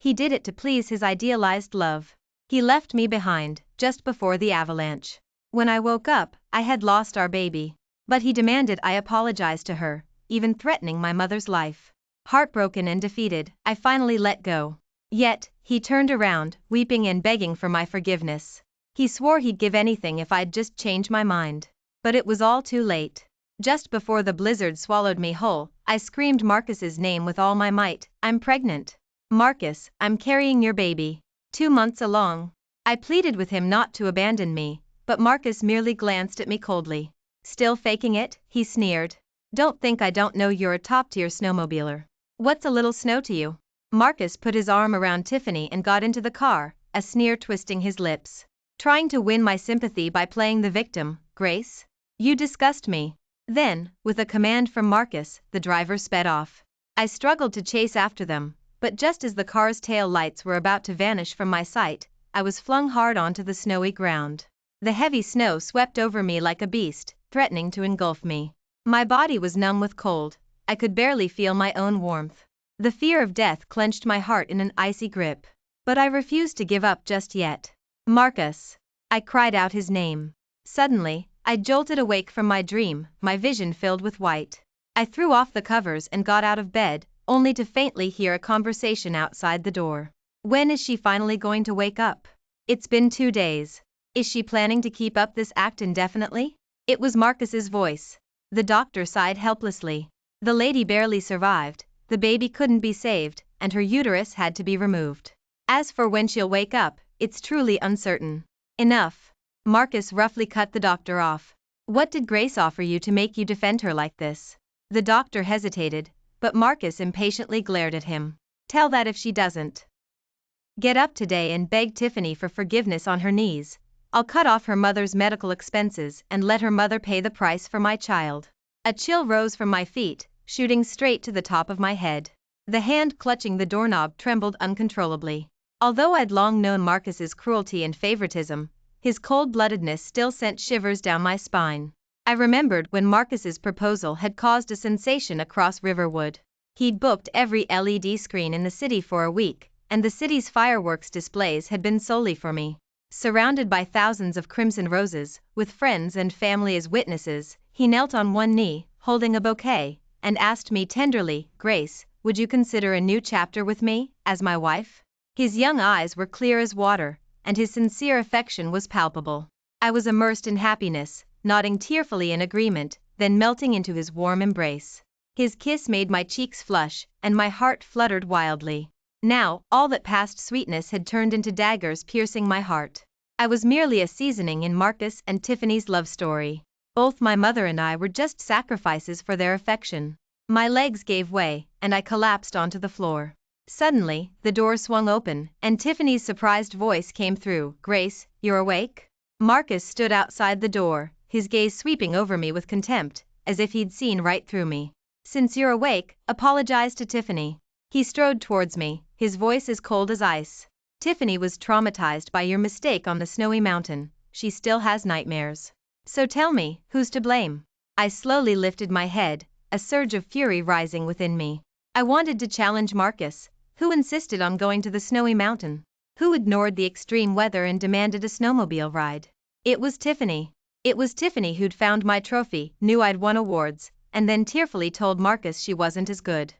He did it to please his idealized love. He left me behind, just before the avalanche. When I woke up, I had lost our baby. But he demanded I apologize to her, even threatening my mother's life. Heartbroken and defeated, I finally let go. Yet, he turned around, weeping and begging for my forgiveness. He swore he'd give anything if I'd just change my mind. But it was all too late. Just before the blizzard swallowed me whole, I screamed Marcus's name with all my might. I'm pregnant. Marcus, I'm carrying your baby. 2 months along. I pleaded with him not to abandon me, but Marcus merely glanced at me coldly. Still faking it, he sneered. Don't think I don't know you're a top-tier snowmobiler. What's a little snow to you? Marcus put his arm around Tiffany and got into the car, a sneer twisting his lips. Trying to win my sympathy by playing the victim, Grace? You disgust me. Then, with a command from Marcus, the driver sped off. I struggled to chase after them, but just as the car's tail lights were about to vanish from my sight, I was flung hard onto the snowy ground. The heavy snow swept over me like a beast, threatening to engulf me. My body was numb with cold. I could barely feel my own warmth. The fear of death clenched my heart in an icy grip. But I refused to give up just yet. Marcus! I cried out his name. Suddenly, I jolted awake from my dream, my vision filled with white. I threw off the covers and got out of bed, only to faintly hear a conversation outside the door. When is she finally going to wake up? It's been 2 days. Is she planning to keep up this act indefinitely? It was Marcus's voice. The doctor sighed helplessly. The lady barely survived, the baby couldn't be saved, and her uterus had to be removed. As for when she'll wake up, it's truly uncertain. Enough. Marcus roughly cut the doctor off. What did Grace offer you to make you defend her like this? The doctor hesitated, but Marcus impatiently glared at him. Tell that if she doesn't get up today and beg Tiffany for forgiveness on her knees, I'll cut off her mother's medical expenses and let her mother pay the price for my child. A chill rose from my feet, shooting straight to the top of my head. The hand clutching the doorknob trembled uncontrollably. Although I'd long known Marcus's cruelty and favoritism, his cold-bloodedness still sent shivers down my spine. I remembered when Marcus's proposal had caused a sensation across Riverwood. He'd booked every LED screen in the city for a week, and the city's fireworks displays had been solely for me. Surrounded by thousands of crimson roses, with friends and family as witnesses, he knelt on one knee, holding a bouquet, and asked me tenderly, Grace, would you consider a new chapter with me, as my wife? His young eyes were clear as water, and his sincere affection was palpable. I was immersed in happiness, nodding tearfully in agreement, then melting into his warm embrace. His kiss made my cheeks flush, and my heart fluttered wildly. Now, all that past sweetness had turned into daggers piercing my heart. I was merely a seasoning in Marcus and Tiffany's love story. Both my mother and I were just sacrifices for their affection. My legs gave way, and I collapsed onto the floor. Suddenly, the door swung open, and Tiffany's surprised voice came through. Grace, you're awake? Marcus stood outside the door, his gaze sweeping over me with contempt, as if he'd seen right through me. Since you're awake, apologize to Tiffany. He strode towards me, his voice as cold as ice. Tiffany was traumatized by your mistake on the snowy mountain. She still has nightmares. So tell me, who's to blame? I slowly lifted my head, a surge of fury rising within me. I wanted to challenge Marcus. Who insisted on going to the snowy mountain? Who ignored the extreme weather and demanded a snowmobile ride? It was Tiffany. It was Tiffany who'd found my trophy, knew I'd won awards, and then tearfully told Marcus she wasn't as good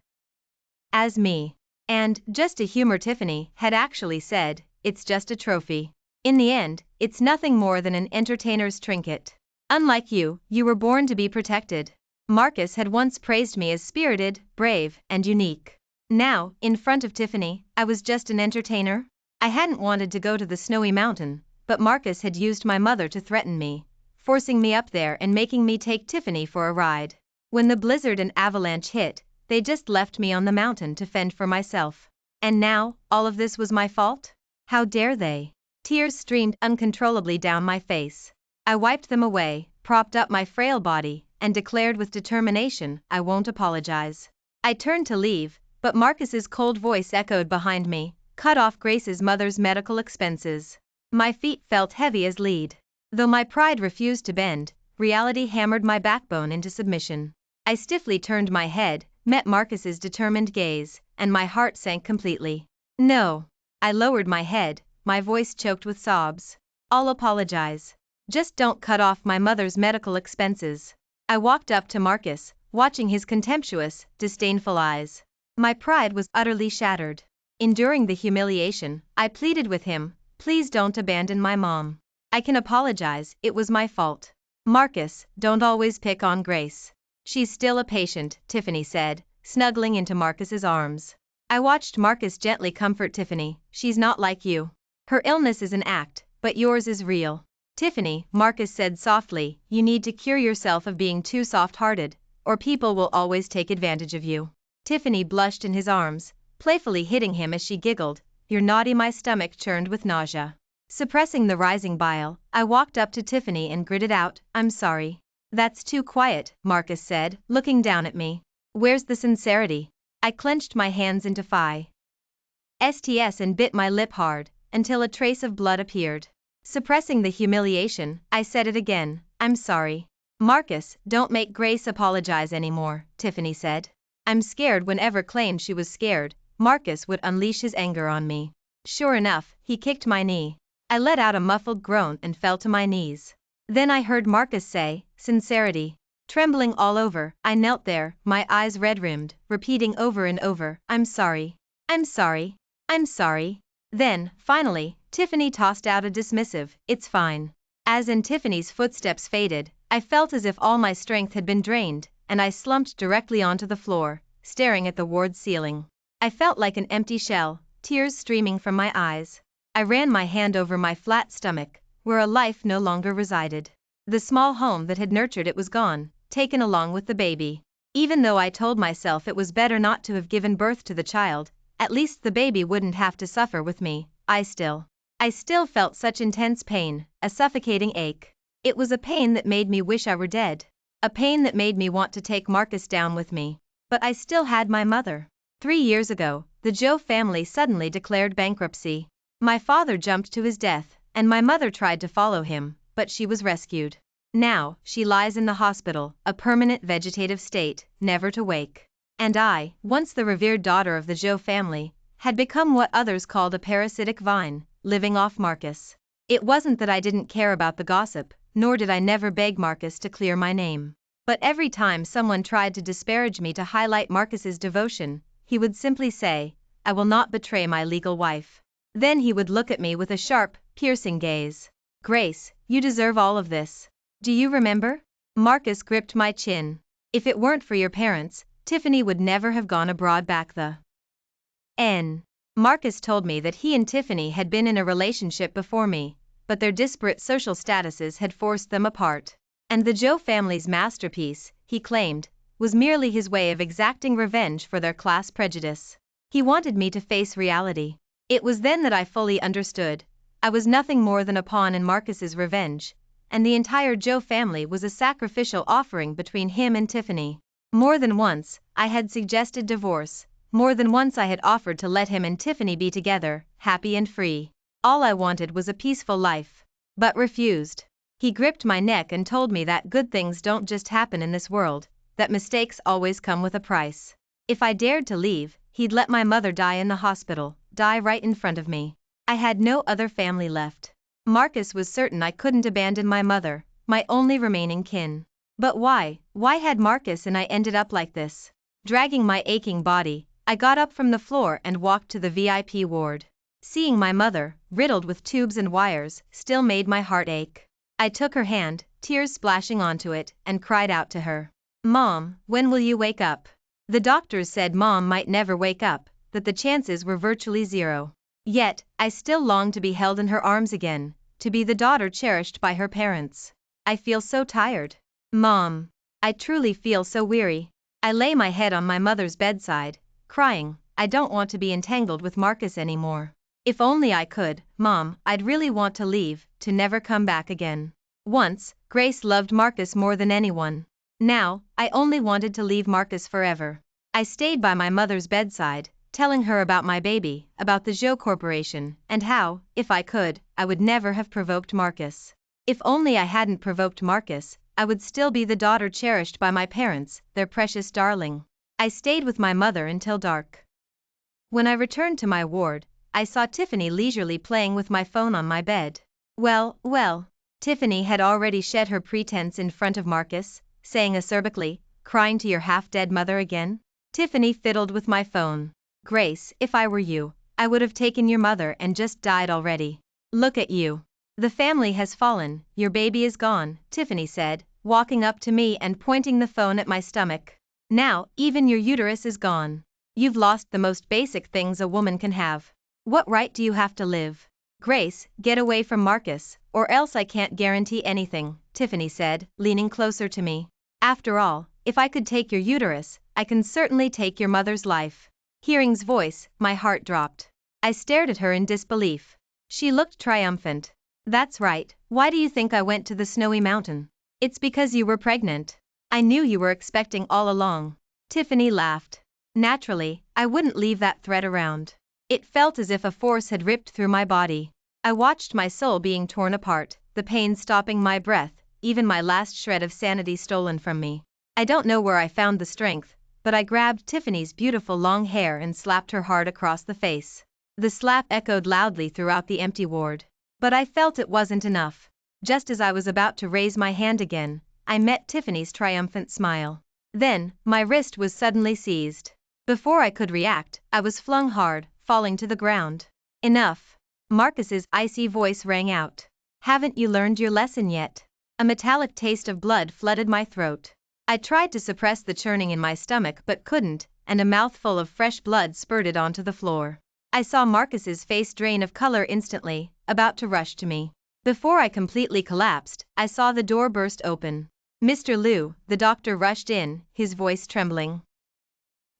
as me. And, just to humor Tiffany, had actually said, it's just a trophy. In the end, it's nothing more than an entertainer's trinket. Unlike you, you were born to be protected. Marcus had once praised me as spirited, brave, and unique. Now, in front of Tiffany, I was just an entertainer. I hadn't wanted to go to the snowy mountain, but Marcus had used my mother to threaten me, forcing me up there and making me take Tiffany for a ride. When the blizzard and avalanche hit, they just left me on the mountain to fend for myself. And now, all of this was my fault? How dare they? Tears streamed uncontrollably down my face. I wiped them away, propped up my frail body, and declared with determination, I won't apologize. I turned to leave, but Marcus's cold voice echoed behind me, cut off Grace's mother's medical expenses. My feet felt heavy as lead. Though my pride refused to bend, reality hammered my backbone into submission. I stiffly turned my head, met Marcus's determined gaze, and my heart sank completely. No. I lowered my head, my voice choked with sobs. I'll apologize. Just don't cut off my mother's medical expenses. I walked up to Marcus, watching his contemptuous, disdainful eyes. My pride was utterly shattered. Enduring the humiliation, I pleaded with him, please don't abandon my mom. I can apologize, it was my fault. Marcus, don't always pick on Grace. She's still a patient, Tiffany said, snuggling into Marcus's arms. I watched Marcus gently comfort Tiffany, she's not like you. Her illness is an act, but yours is real. Tiffany, Marcus said softly, you need to cure yourself of being too soft-hearted, or people will always take advantage of you. Tiffany blushed in his arms, playfully hitting him as she giggled, you're naughty. My stomach churned with nausea. Suppressing the rising bile, I walked up to Tiffany and gritted out, I'm sorry. That's too quiet, Marcus said, looking down at me. Where's the sincerity? I clenched my hands into fists and bit my lip hard, until a trace of blood appeared. Suppressing the humiliation, I said it again, I'm sorry. Marcus, don't make Grace apologize anymore, Tiffany said. I'm scared. Whenever claimed she was scared, Marcus would unleash his anger on me. Sure enough, he kicked my knee. I let out a muffled groan and fell to my knees. Then I heard Marcus say, sincerity. Trembling all over, I knelt there, my eyes red-rimmed, repeating over and over, I'm sorry. I'm sorry. I'm sorry. Then, finally, Tiffany tossed out a dismissive, it's fine. As in Tiffany's footsteps faded, I felt as if all my strength had been drained, and I slumped directly onto the floor, staring at the ward ceiling. I felt like an empty shell, tears streaming from my eyes. I ran my hand over my flat stomach, where a life no longer resided. The small home that had nurtured it was gone, taken along with the baby. Even though I told myself it was better not to have given birth to the child, at least the baby wouldn't have to suffer with me, I still felt such intense pain, a suffocating ache. It was a pain that made me wish I were dead. A pain that made me want to take Marcus down with me. But I still had my mother. 3 years ago, the Joe family suddenly declared bankruptcy. My father jumped to his death, and my mother tried to follow him, but she was rescued. Now, she lies in the hospital, a permanent vegetative state, never to wake. And I, once the revered daughter of the Joe family, had become what others called a parasitic vine, living off Marcus. It wasn't that I didn't care about the gossip, nor did I never beg Marcus to clear my name. But every time someone tried to disparage me to highlight Marcus's devotion, he would simply say, I will not betray my legal wife. Then he would look at me with a sharp, piercing gaze. Grace, you deserve all of this. Do you remember? Marcus gripped my chin. If it weren't for your parents, Tiffany would never have gone abroad back then. Marcus told me that he and Tiffany had been in a relationship before me, but their disparate social statuses had forced them apart. And the Joe family's masterpiece, he claimed, was merely his way of exacting revenge for their class prejudice. He wanted me to face reality. It was then that I fully understood. I was nothing more than a pawn in Marcus's revenge, and the entire Joe family was a sacrificial offering between him and Tiffany. More than once, I had suggested divorce. More than once I had offered to let him and Tiffany be together, happy and free. All I wanted was a peaceful life. But refused. He gripped my neck and told me that good things don't just happen in this world, that mistakes always come with a price. If I dared to leave, he'd let my mother die in the hospital, die right in front of me. I had no other family left. Marcus was certain I couldn't abandon my mother, my only remaining kin. But why had Marcus and I ended up like this? Dragging my aching body, I got up from the floor and walked to the VIP ward. Seeing my mother, riddled with tubes and wires, still made my heart ache. I took her hand, tears splashing onto it, and cried out to her. Mom, when will you wake up? The doctors said Mom might never wake up, that the chances were virtually zero. Yet, I still longed to be held in her arms again, to be the daughter cherished by her parents. I feel so tired. Mom. I truly feel so weary. I lay my head on my mother's bedside, crying, I don't want to be entangled with Marcus anymore. If only I could, Mom, I'd really want to leave, to never come back again. Once, Grace loved Marcus more than anyone. Now, I only wanted to leave Marcus forever. I stayed by my mother's bedside, telling her about my baby, about the Joe Corporation, and how, if I could, I would never have provoked Marcus. If only I hadn't provoked Marcus, I would still be the daughter cherished by my parents, their precious darling. I stayed with my mother until dark. When I returned to my ward, I saw Tiffany leisurely playing with my phone on my bed. Well, Tiffany had already shed her pretense in front of Marcus, saying acerbically, crying to your half-dead mother again? Tiffany fiddled with my phone. Grace, if I were you, I would have taken your mother and just died already. Look at you. The family has fallen, your baby is gone, Tiffany said, walking up to me and pointing the phone at my stomach. Now, even your uterus is gone. You've lost the most basic things a woman can have. What right do you have to live? Grace, get away from Marcus, or else I can't guarantee anything, Tiffany said, leaning closer to me. After all, if I could take your uterus, I can certainly take your mother's life. Hearing's voice, my heart dropped. I stared at her in disbelief. She looked triumphant. That's right, why do you think I went to the snowy mountain? It's because you were pregnant. I knew you were expecting all along. Tiffany laughed. Naturally, I wouldn't leave that thread around. It felt as if a force had ripped through my body. I watched my soul being torn apart, the pain stopping my breath, even my last shred of sanity stolen from me. I don't know where I found the strength, but I grabbed Tiffany's beautiful long hair and slapped her hard across the face. The slap echoed loudly throughout the empty ward. But I felt it wasn't enough. Just as I was about to raise my hand again, I met Tiffany's triumphant smile. Then, my wrist was suddenly seized. Before I could react, I was flung hard, falling to the ground. Enough. Marcus's icy voice rang out. Haven't you learned your lesson yet? A metallic taste of blood flooded my throat. I tried to suppress the churning in my stomach but couldn't, and a mouthful of fresh blood spurted onto the floor. I saw Marcus's face drain of color instantly, about to rush to me. Before I completely collapsed, I saw the door burst open. Mr. Liu, the doctor rushed in, his voice trembling.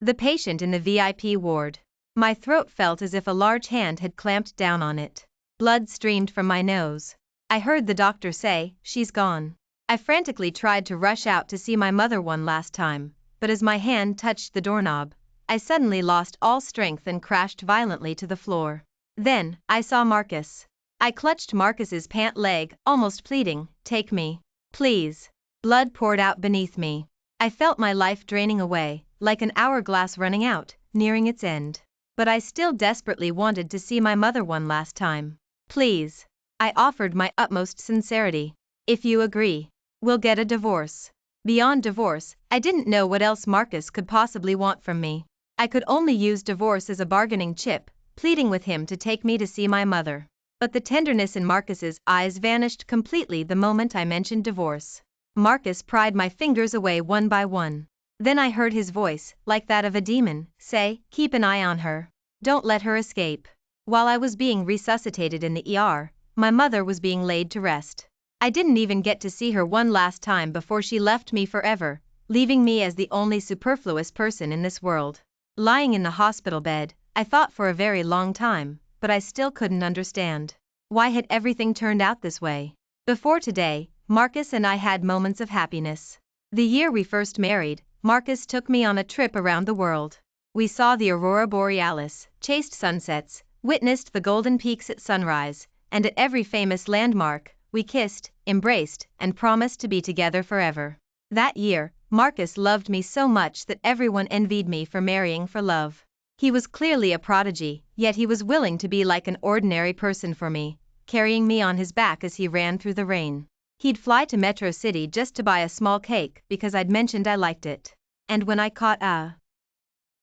The patient in the VIP ward. My throat felt as if a large hand had clamped down on it. Blood streamed from my nose. I heard the doctor say, she's gone. I frantically tried to rush out to see my mother one last time, but as my hand touched the doorknob, I suddenly lost all strength and crashed violently to the floor. Then, I saw Marcus. I clutched Marcus's pant leg, almost pleading, take me. Please. Blood poured out beneath me. I felt my life draining away, like an hourglass running out, nearing its end. But I still desperately wanted to see my mother one last time. Please. I offered my utmost sincerity. If you agree, we'll get a divorce. Beyond divorce, I didn't know what else Marcus could possibly want from me. I could only use divorce as a bargaining chip, pleading with him to take me to see my mother. But the tenderness in Marcus's eyes vanished completely the moment I mentioned divorce. Marcus pried my fingers away one by one. Then I heard his voice, like that of a demon, say, keep an eye on her. Don't let her escape. While I was being resuscitated in the ER, my mother was being laid to rest. I didn't even get to see her one last time before she left me forever, leaving me as the only superfluous person in this world. Lying in the hospital bed, I thought for a very long time, but I still couldn't understand. Why had everything turned out this way? Before today, Marcus and I had moments of happiness. The year we first married, Marcus took me on a trip around the world. We saw the aurora borealis, chased sunsets, witnessed the golden peaks at sunrise, and at every famous landmark, we kissed, embraced, and promised to be together forever. That year, Marcus loved me so much that everyone envied me for marrying for love. He was clearly a prodigy, yet he was willing to be like an ordinary person for me, carrying me on his back as he ran through the rain. He'd fly to Metro City just to buy a small cake because I'd mentioned I liked it. And when I caught a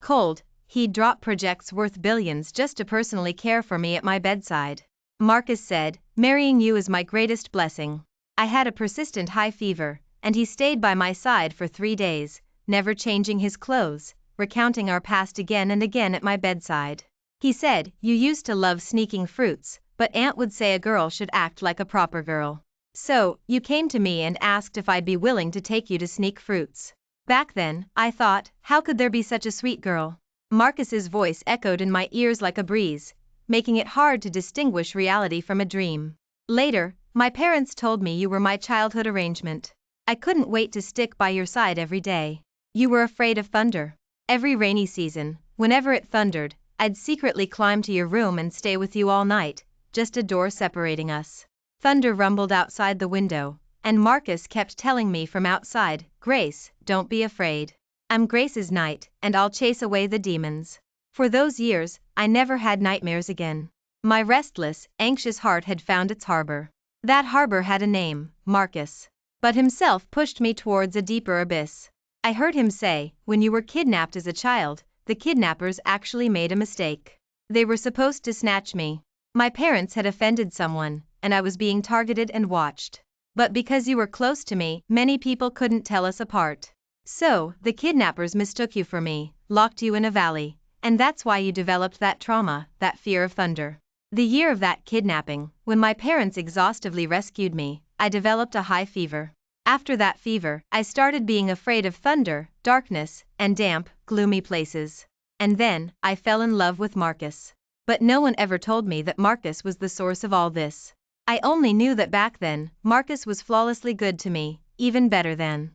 cold, he'd drop projects worth billions just to personally care for me at my bedside. Marcus said, marrying you is my greatest blessing. I had a persistent high fever, and he stayed by my side for 3 days, never changing his clothes, recounting our past again and again at my bedside. He said, you used to love sneaking fruits, but Aunt would say a girl should act like a proper girl. So, you came to me and asked if I'd be willing to take you to sneak fruits. Back then, I thought, how could there be such a sweet girl? Marcus's voice echoed in my ears like a breeze, making it hard to distinguish reality from a dream. Later, my parents told me you were my childhood arrangement. I couldn't wait to stick by your side every day. You were afraid of thunder. Every rainy season, whenever it thundered, I'd secretly climb to your room and stay with you all night, just a door separating us. Thunder rumbled outside the window, and Marcus kept telling me from outside, Grace, don't be afraid. I'm Grace's knight, and I'll chase away the demons. For those years, I never had nightmares again. My restless, anxious heart had found its harbor. That harbor had a name, Marcus. But himself pushed me towards a deeper abyss. I heard him say, when you were kidnapped as a child, the kidnappers actually made a mistake. They were supposed to snatch me. My parents had offended someone, and I was being targeted and watched. But because you were close to me, many people couldn't tell us apart. So, the kidnappers mistook you for me, locked you in a valley, and that's why you developed that trauma, that fear of thunder. The year of that kidnapping, when my parents exhaustively rescued me, I developed a high fever. After that fever, I started being afraid of thunder, darkness, and damp, gloomy places. And then, I fell in love with Marcus. But no one ever told me that Marcus was the source of all this. I only knew that back then, Marcus was flawlessly good to me, even better than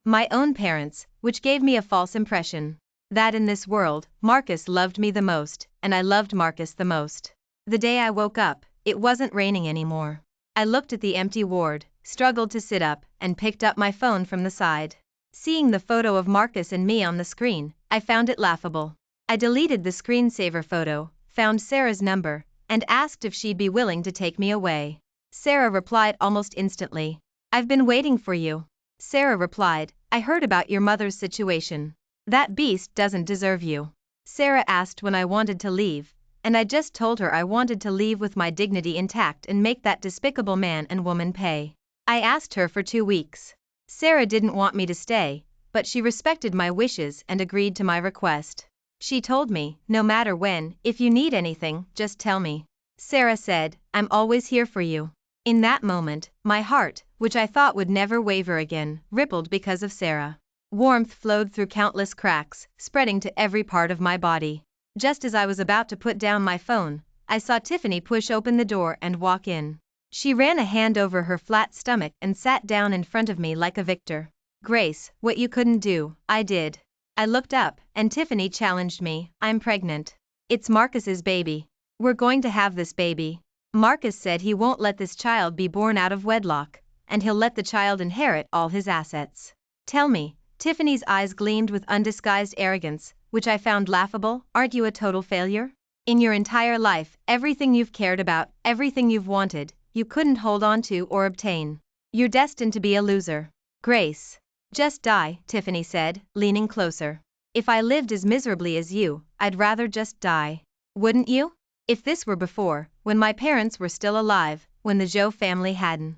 my own parents, which gave me a false impression that in this world, Marcus loved me the most, and I loved Marcus the most. The day I woke up, it wasn't raining anymore. I looked at the empty ward, struggled to sit up, and picked up my phone from the side. Seeing the photo of Marcus and me on the screen, I found it laughable. I deleted the screensaver photo, found Sarah's number, and asked if she'd be willing to take me away. Sarah replied almost instantly. "I've been waiting for you." Sarah replied, "I heard about your mother's situation. That beast doesn't deserve you." Sarah asked when I wanted to leave, and I just told her I wanted to leave with my dignity intact and make that despicable man and woman pay. I asked her for 2 weeks. Sarah didn't want me to stay, but she respected my wishes and agreed to my request. She told me, "No matter when, if you need anything, just tell me." Sarah said, "I'm always here for you." In that moment, my heart, which I thought would never waver again, rippled because of Sarah. Warmth flowed through countless cracks, spreading to every part of my body. Just as I was about to put down my phone, I saw Tiffany push open the door and walk in. She ran a hand over her flat stomach and sat down in front of me like a victor. "Grace, what you couldn't do, I did." I looked up, and Tiffany challenged me, "I'm pregnant. It's Marcus's baby. We're going to have this baby. Marcus said he won't let this child be born out of wedlock, and he'll let the child inherit all his assets." "Tell me," Tiffany's eyes gleamed with undisguised arrogance, which I found laughable, "aren't you a total failure? In your entire life, everything you've cared about, everything you've wanted, you couldn't hold on to or obtain. You're destined to be a loser." "Grace, just die," Tiffany said, leaning closer. "If I lived as miserably as you, I'd rather just die. Wouldn't you? If this were before, when my parents were still alive, when the Joe family hadn't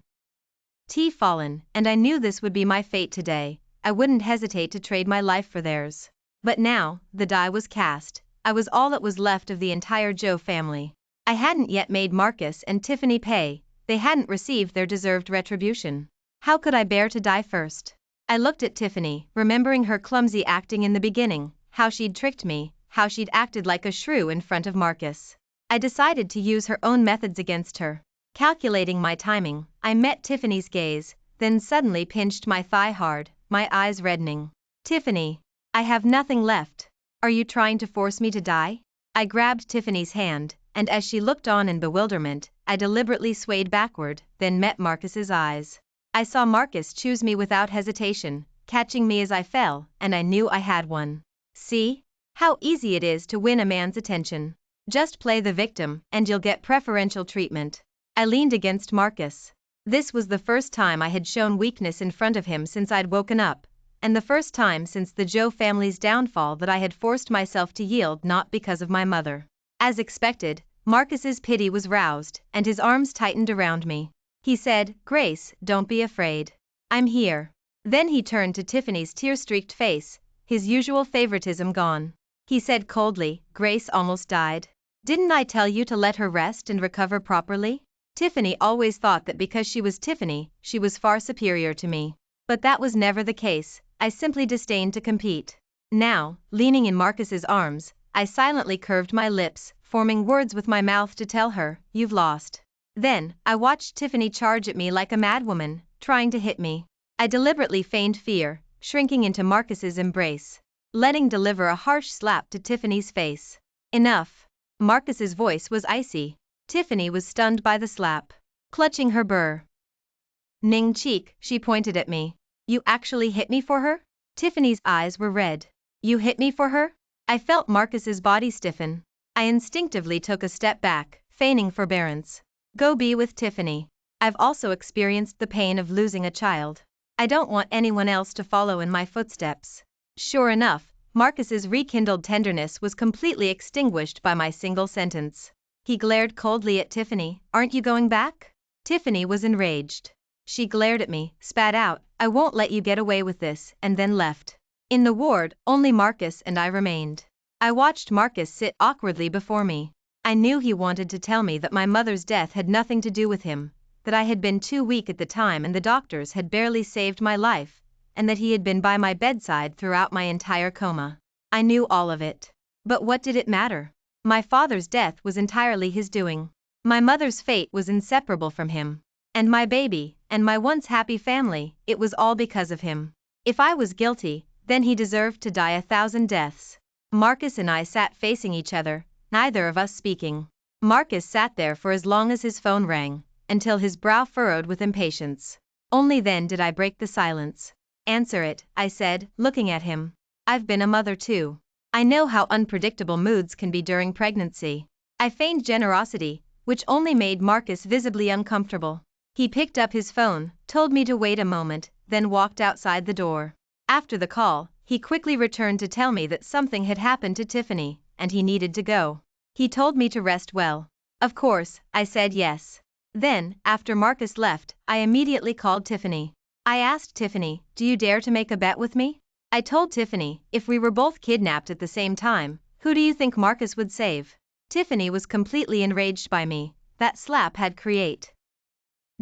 fallen, and I knew this would be my fate today, I wouldn't hesitate to trade my life for theirs. But now, the die was cast. I was all that was left of the entire Joe family. I hadn't yet made Marcus and Tiffany pay, they hadn't received their deserved retribution. How could I bear to die first?" I looked at Tiffany, remembering her clumsy acting in the beginning, how she'd tricked me, how she'd acted like a shrew in front of Marcus. I decided to use her own methods against her. Calculating my timing, I met Tiffany's gaze, then suddenly pinched my thigh hard, my eyes reddening. "Tiffany, I have nothing left. Are you trying to force me to die?" I grabbed Tiffany's hand, and as she looked on in bewilderment, I deliberately swayed backward, then met Marcus's eyes. I saw Marcus choose me without hesitation, catching me as I fell, and I knew I had one. See? How easy it is to win a man's attention. Just play the victim, and you'll get preferential treatment. I leaned against Marcus. This was the first time I had shown weakness in front of him since I'd woken up, and the first time since the Joe family's downfall that I had forced myself to yield not because of my mother. As expected, Marcus's pity was roused, and his arms tightened around me. He said, "Grace, don't be afraid. I'm here." Then he turned to Tiffany's tear-streaked face, his usual favoritism gone. He said coldly, "Grace almost died. Didn't I tell you to let her rest and recover properly?" Tiffany always thought that because she was Tiffany, she was far superior to me. But that was never the case, I simply disdained to compete. Now, leaning in Marcus's arms, I silently curved my lips, forming words with my mouth to tell her, "You've lost." Then, I watched Tiffany charge at me like a madwoman, trying to hit me. I deliberately feigned fear, shrinking into Marcus's embrace, letting deliver a harsh slap to Tiffany's face. "Enough." Marcus's voice was icy. Tiffany was stunned by the slap. Clutching her burning cheek, she pointed at me. "You actually hit me for her?" Tiffany's eyes were red. "You hit me for her?" I felt Marcus's body stiffen. I instinctively took a step back, feigning forbearance. Go be with Tiffany. I've also experienced the pain of losing a child. I don't want anyone else to follow in my footsteps. Sure enough, Marcus's rekindled tenderness was completely extinguished by my single sentence. He glared coldly at Tiffany. Aren't you going back? Tiffany was enraged. She glared at me, spat out, I won't let you get away with this, and then left. In the ward, only Marcus and I remained. I watched Marcus sit awkwardly before me. I knew he wanted to tell me that my mother's death had nothing to do with him, that I had been too weak at the time and the doctors had barely saved my life, and that he had been by my bedside throughout my entire coma. I knew all of it. But what did it matter? My father's death was entirely his doing. My mother's fate was inseparable from him. And my baby, and my once happy family, it was all because of him. If I was guilty, then he deserved to die 1,000 deaths. Marcus and I sat facing each other, neither of us speaking. Marcus sat there for as long as his phone rang, until his brow furrowed with impatience. Only then did I break the silence. Answer it, I said, looking at him. I've been a mother too. I know how unpredictable moods can be during pregnancy. I feigned generosity, which only made Marcus visibly uncomfortable. He picked up his phone, told me to wait a moment, then walked outside the door. After the call, he quickly returned to tell me that something had happened to Tiffany, and he needed to go. He told me to rest well. Of course, I said yes. Then, after Marcus left, I immediately called Tiffany. I asked Tiffany, do you dare to make a bet with me? I told Tiffany, if we were both kidnapped at the same time, who do you think Marcus would save? Tiffany was completely enraged by me. That slap had created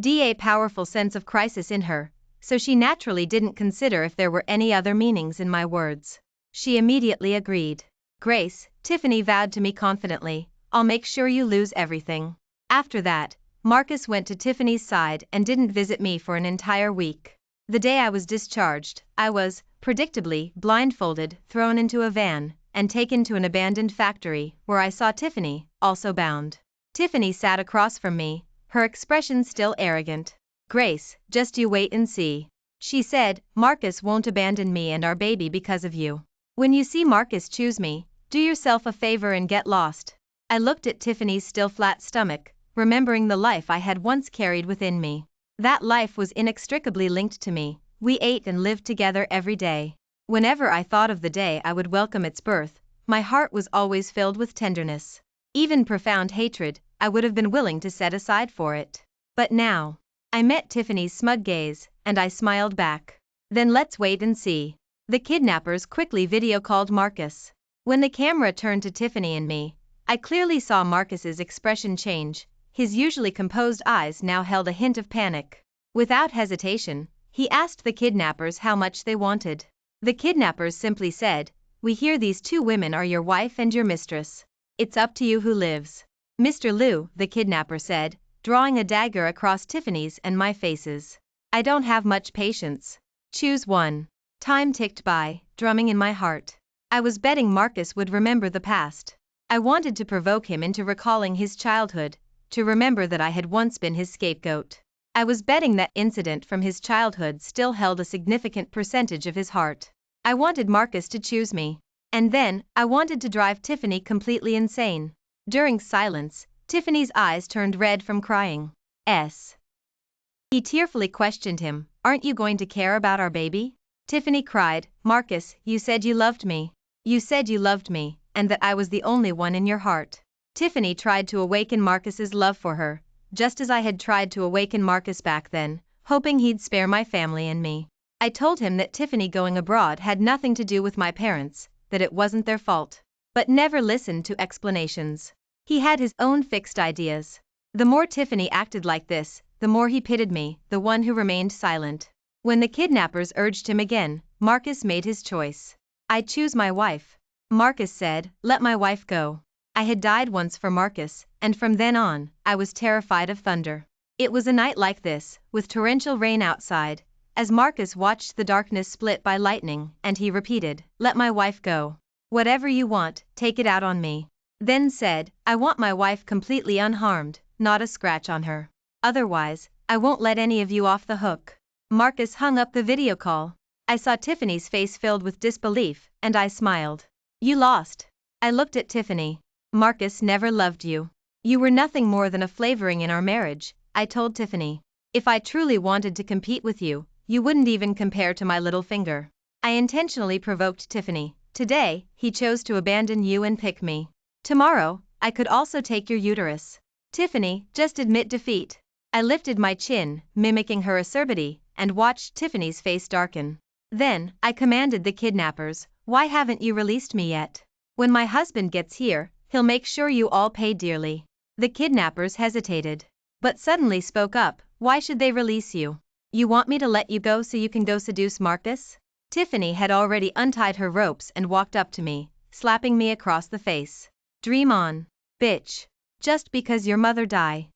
a powerful sense of crisis in her, so she naturally didn't consider if there were any other meanings in my words. She immediately agreed. Grace, Tiffany vowed to me confidently, I'll make sure you lose everything. After that, Marcus went to Tiffany's side and didn't visit me for an entire week. The day I was discharged, I was, predictably, blindfolded, thrown into a van, and taken to an abandoned factory, where I saw Tiffany, also bound. Tiffany sat across from me, her expression still arrogant. Grace, just you wait and see. She said, Marcus won't abandon me and our baby because of you. When you see Marcus choose me, do yourself a favor and get lost. I looked at Tiffany's still flat stomach, remembering the life I had once carried within me. That life was inextricably linked to me. We ate and lived together every day. Whenever I thought of the day I would welcome its birth, my heart was always filled with tenderness. Even profound hatred, I would have been willing to set aside for it. But now, I met Tiffany's smug gaze, and I smiled back. Then let's wait and see. The kidnappers quickly video-called Marcus. When the camera turned to Tiffany and me, I clearly saw Marcus's expression change. His usually composed eyes now held a hint of panic. Without hesitation, he asked the kidnappers how much they wanted. The kidnappers simply said, we hear these two women are your wife and your mistress. It's up to you who lives. Mr. Liu, the kidnapper said, drawing a dagger across Tiffany's and my faces. I don't have much patience. Choose one. Time ticked by, drumming in my heart. I was betting Marcus would remember the past. I wanted to provoke him into recalling his childhood, to remember that I had once been his scapegoat. I was betting that incident from his childhood still held a significant percentage of his heart. I wanted Marcus to choose me. And then, I wanted to drive Tiffany completely insane. During silence, Tiffany's eyes turned red from crying. He tearfully questioned him, aren't you going to care about our baby? Tiffany cried, Marcus, you said you loved me. You said you loved me, and that I was the only one in your heart. Tiffany tried to awaken Marcus's love for her, just as I had tried to awaken Marcus back then, hoping he'd spare my family and me. I told him that Tiffany going abroad had nothing to do with my parents, that it wasn't their fault. But never listened to explanations. He had his own fixed ideas. The more Tiffany acted like this, the more he pitied me, the one who remained silent. When the kidnappers urged him again, Marcus made his choice. I choose my wife. Marcus said, let my wife go. I had died once for Marcus, and from then on, I was terrified of thunder. It was a night like this, with torrential rain outside, as Marcus watched the darkness split by lightning, and he repeated, let my wife go. Whatever you want, take it out on me. Then said, I want my wife completely unharmed, not a scratch on her. Otherwise, I won't let any of you off the hook. Marcus hung up the video call. I saw Tiffany's face filled with disbelief, and I smiled. You lost. I looked at Tiffany. Marcus never loved you. You were nothing more than a flavoring in our marriage, I told Tiffany. If I truly wanted to compete with you, you wouldn't even compare to my little finger. I intentionally provoked Tiffany. Today, he chose to abandon you and pick me. Tomorrow, I could also take your uterus. Tiffany, just admit defeat. I lifted my chin, mimicking her acerbity, and watched Tiffany's face darken. Then, I commanded the kidnappers, why haven't you released me yet? When my husband gets here, he'll make sure you all pay dearly. The kidnappers hesitated, but suddenly spoke up, why should they release you? You want me to let you go so you can go seduce Marcus? Tiffany had already untied her ropes and walked up to me, slapping me across the face. Dream on, bitch. Just because your mother died.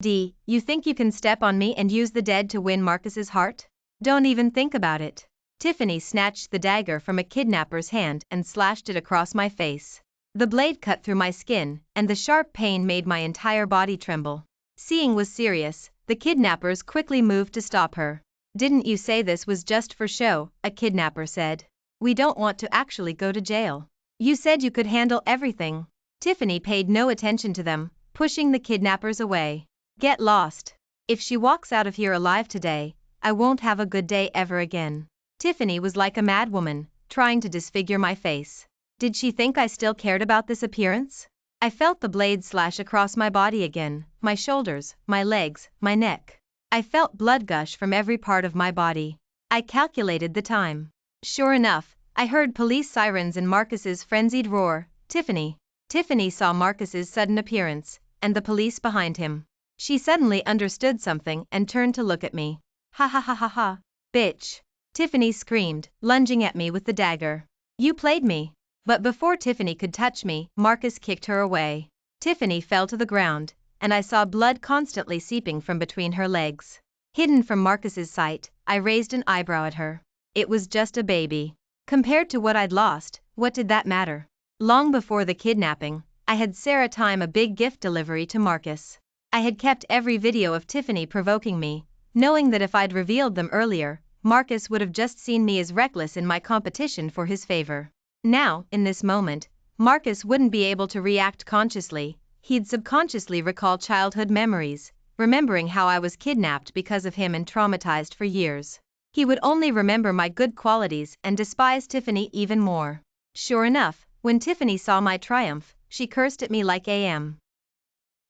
You think you can step on me and use the dead to win Marcus's heart? Don't even think about it. Tiffany snatched the dagger from a kidnapper's hand and slashed it across my face. The blade cut through my skin, and the sharp pain made my entire body tremble. Seeing was serious, the kidnappers quickly moved to stop her. Didn't you say this was just for show? A kidnapper said. We don't want to actually go to jail. You said you could handle everything. Tiffany paid no attention to them, pushing the kidnappers away. Get lost. If she walks out of here alive today, I won't have a good day ever again. Tiffany was like a madwoman, trying to disfigure my face. Did she think I still cared about this appearance? I felt the blade slash across my body again, my shoulders, my legs, my neck. I felt blood gush from every part of my body. I calculated the time. Sure enough, I heard police sirens and Marcus's frenzied roar. Tiffany saw Marcus's sudden appearance, and the police behind him. She suddenly understood something and turned to look at me. Ha ha ha ha ha. Bitch. Tiffany screamed, lunging at me with the dagger. You played me. But before Tiffany could touch me, Marcus kicked her away. Tiffany fell to the ground, and I saw blood constantly seeping from between her legs. Hidden from Marcus's sight, I raised an eyebrow at her. It was just a baby. Compared to what I'd lost, what did that matter? Long before the kidnapping, I had Sarah time a big gift delivery to Marcus. I had kept every video of Tiffany provoking me, knowing that if I'd revealed them earlier, Marcus would have just seen me as reckless in my competition for his favor. Now, in this moment, Marcus wouldn't be able to react consciously. He'd subconsciously recall childhood memories, remembering how I was kidnapped because of him and traumatized for years. He would only remember my good qualities and despise Tiffany even more. Sure enough, when Tiffany saw my triumph, she cursed at me like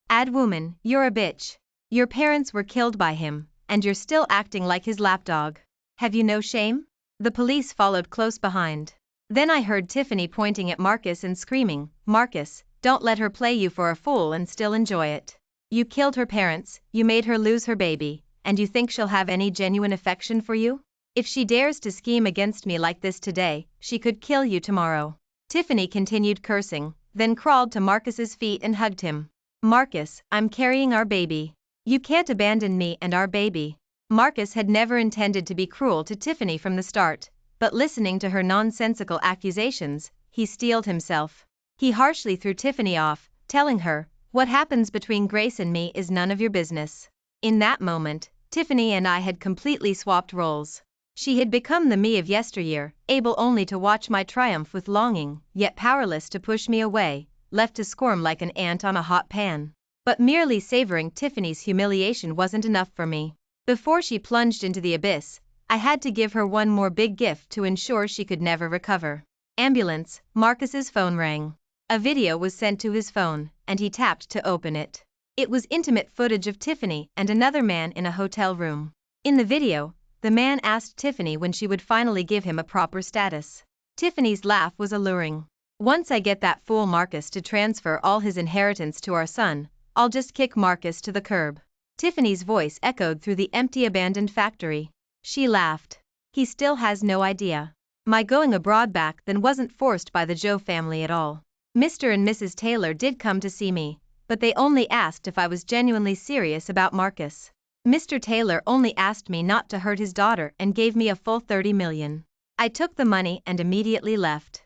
Ad woman, you're a bitch. Your parents were killed by him, and you're still acting like his lapdog. Have you no shame? The police followed close behind. Then I heard Tiffany pointing at Marcus and screaming, Marcus, don't let her play you for a fool and still enjoy it. You killed her parents, you made her lose her baby, and you think she'll have any genuine affection for you? If she dares to scheme against me like this today, she could kill you tomorrow. Tiffany continued cursing, then crawled to Marcus's feet and hugged him. Marcus, I'm carrying our baby. You can't abandon me and our baby. Marcus had never intended to be cruel to Tiffany from the start, but listening to her nonsensical accusations, he steeled himself. He harshly threw Tiffany off, telling her, what happens between Grace and me is none of your business. In that moment, Tiffany and I had completely swapped roles. She had become the me of yesteryear, able only to watch my triumph with longing, yet powerless to push me away, left to squirm like an ant on a hot pan. But merely savoring Tiffany's humiliation wasn't enough for me. Before she plunged into the abyss, I had to give her one more big gift to ensure she could never recover. Ambulance. Marcus's phone rang. A video was sent to his phone, and he tapped to open it. It was intimate footage of Tiffany and another man in a hotel room. In the video, the man asked Tiffany when she would finally give him a proper status. Tiffany's laugh was alluring. Once I get that fool Marcus to transfer all his inheritance to our son, I'll just kick Marcus to the curb. Tiffany's voice echoed through the empty abandoned factory. She laughed. He still has no idea. My going abroad back then wasn't forced by the Joe family at all. Mr. and Mrs. Taylor did come to see me, but they only asked if I was genuinely serious about Marcus. Mr. Taylor only asked me not to hurt his daughter and gave me a full $30 million. I took the money and immediately left.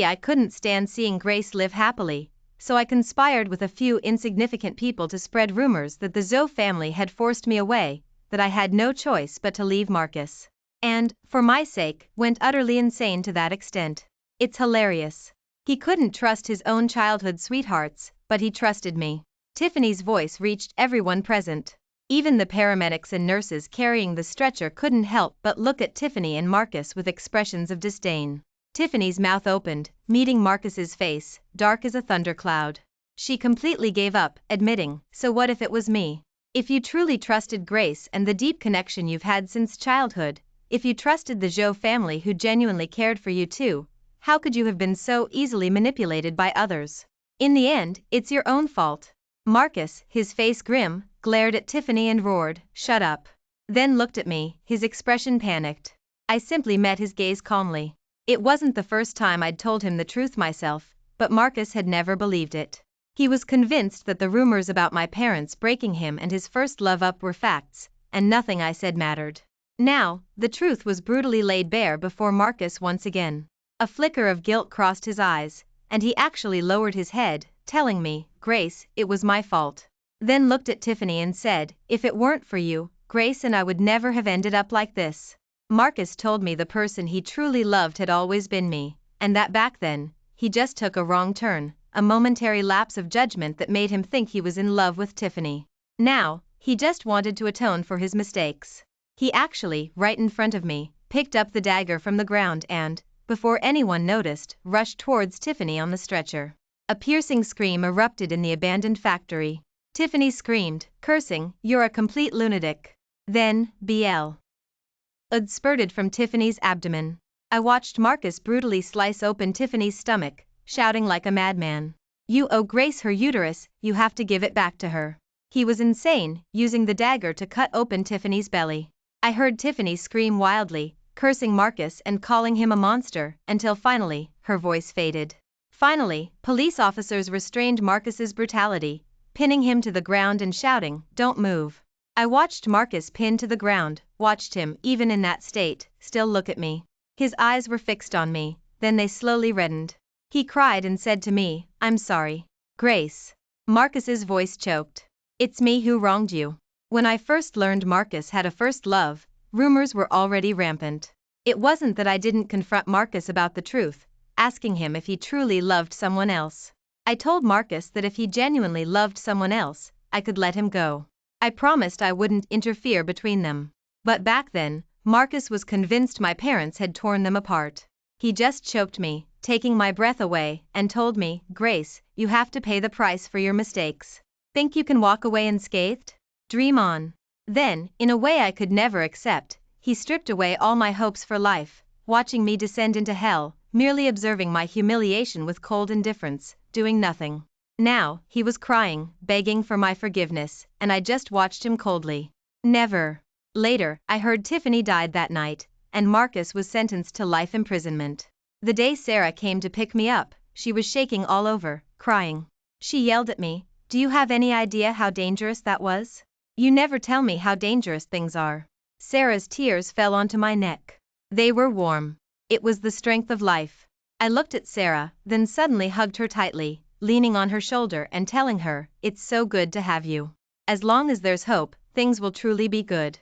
I couldn't stand seeing Grace live happily, so I conspired with a few insignificant people to spread rumors that the Zoe family had forced me away, that I had no choice but to leave Marcus. and, for my sake, went utterly insane to that extent. It's hilarious. He couldn't trust his own childhood sweethearts, but he trusted me. Tiffany's voice reached everyone present. Even the paramedics and nurses carrying the stretcher couldn't help but look at Tiffany and Marcus with expressions of disdain. Tiffany's mouth opened, meeting Marcus's face, dark as a thundercloud. She completely gave up, admitting, "So what if it was me? If you truly trusted Grace and the deep connection you've had since childhood, if you trusted the Zhou family who genuinely cared for you too, how could you have been so easily manipulated by others? In the end, it's your own fault." Marcus, his face grim, glared at Tiffany and roared, "Shut up." Then looked at me, his expression panicked. I simply met his gaze calmly. It wasn't the first time I'd told him the truth myself, but Marcus had never believed it. He was convinced that the rumors about my parents breaking him and his first love up were facts, and nothing I said mattered. Now, the truth was brutally laid bare before Marcus once again. A flicker of guilt crossed his eyes, and he actually lowered his head, telling me, "Grace, it was my fault." Then looked at Tiffany and said, "If it weren't for you, Grace and I would never have ended up like this." Marcus told me the person he truly loved had always been me, and that back then, he just took a wrong turn, a momentary lapse of judgment that made him think he was in love with Tiffany. Now, he just wanted to atone for his mistakes. He actually, right in front of me, picked up the dagger from the ground and, before anyone noticed, rushed towards Tiffany on the stretcher. A piercing scream erupted in the abandoned factory. Tiffany screamed, cursing, "You're a complete lunatic." Then, blood spurted from Tiffany's abdomen. I watched Marcus brutally slice open Tiffany's stomach, shouting like a madman, "You owe Grace her uterus, you have to give it back to her." He was insane, using the dagger to cut open Tiffany's belly. I heard Tiffany scream wildly, cursing Marcus and calling him a monster, until finally, her voice faded. Finally, police officers restrained Marcus's brutality, pinning him to the ground and shouting, "Don't move." I watched Marcus pinned to the ground, watched him, even in that state, still look at me. His eyes were fixed on me, then they slowly reddened. He cried and said to me, "I'm sorry, Grace." Marcus's voice choked. "It's me who wronged you." When I first learned Marcus had a first love, rumors were already rampant. It wasn't that I didn't confront Marcus about the truth, asking him if he truly loved someone else. I told Marcus that if he genuinely loved someone else, I could let him go. I promised I wouldn't interfere between them. But back then, Marcus was convinced my parents had torn them apart. He just choked me, taking my breath away, and told me, "Grace, you have to pay the price for your mistakes. Think you can walk away unscathed? Dream on." Then, in a way I could never accept, he stripped away all my hopes for life, watching me descend into hell, merely observing my humiliation with cold indifference, doing nothing. Now, he was crying, begging for my forgiveness, and I just watched him coldly. Never. Later, I heard Tiffany died that night, and Marcus was sentenced to life imprisonment. The day Sarah came to pick me up, she was shaking all over, crying. She yelled at me, "Do you have any idea how dangerous that was? You never tell me how dangerous things are." Sarah's tears fell onto my neck. They were warm. It was the strength of life. I looked at Sarah, then suddenly hugged her tightly, leaning on her shoulder and telling her, "It's so good to have you. As long as there's hope, things will truly be good."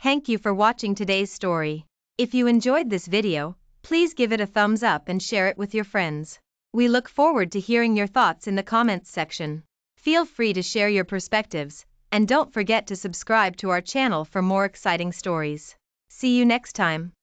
Thank you for watching today's story. If you enjoyed this video, please give it a thumbs up and share it with your friends. We look forward to hearing your thoughts in the comments section. Feel free to share your perspectives, and don't forget to subscribe to our channel for more exciting stories. See you next time.